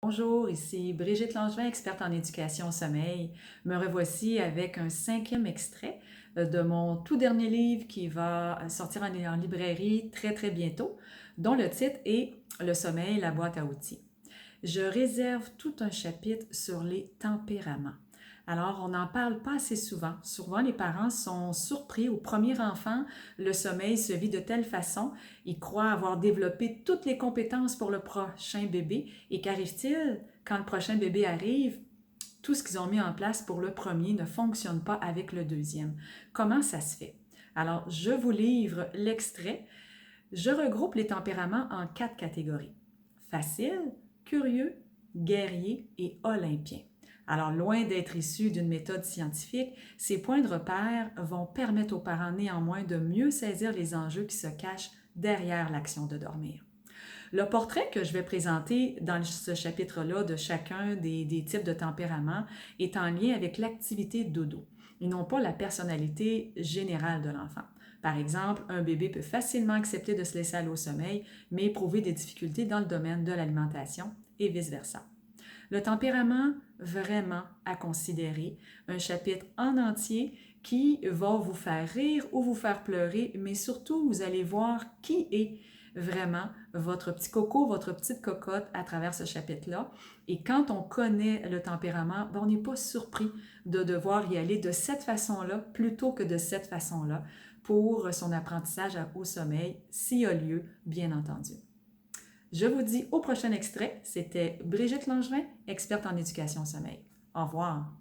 Bonjour, ici Brigitte Langevin, experte en éducation au sommeil. Me revoici avec un cinquième extrait de mon tout dernier livre qui va sortir en librairie très bientôt, dont le titre est Le sommeil, la boîte à outils. Je réserve tout un chapitre sur les tempéraments. Alors, on n'en parle pas assez souvent. Souvent, les parents sont surpris. Au premier enfant, le sommeil se vit de telle façon. Ils croient avoir développé toutes les compétences pour le prochain bébé. Et qu'arrive-t-il quand le prochain bébé arrive? Tout ce qu'ils ont mis en place pour le premier ne fonctionne pas avec le deuxième. Comment ça se fait? Alors, je vous livre l'extrait. Je regroupe les tempéraments en 4 catégories. Facile, curieux, guerrier et olympien. Alors, loin d'être issus d'une méthode scientifique, ces points de repère vont permettre aux parents néanmoins de mieux saisir les enjeux qui se cachent derrière l'action de dormir. Le portrait que je vais présenter dans ce chapitre-là de chacun des types de tempéraments est en lien avec l'activité dodo et non pas la personnalité générale de l'enfant. Par exemple, un bébé peut facilement accepter de se laisser aller au sommeil, mais éprouver des difficultés dans le domaine de l'alimentation et vice-versa. Le tempérament, vraiment à considérer, un chapitre en entier qui va vous faire rire ou vous faire pleurer, mais surtout, vous allez voir qui est vraiment votre petit coco, votre petite cocotte à travers ce chapitre-là. Et quand on connaît le tempérament, on n'est pas surpris de devoir y aller de cette façon-là plutôt que de cette façon-là pour son apprentissage au sommeil, s'il y a lieu, bien entendu. Je vous dis au prochain extrait. C'était Brigitte Langevin, experte en éducation au sommeil. Au revoir.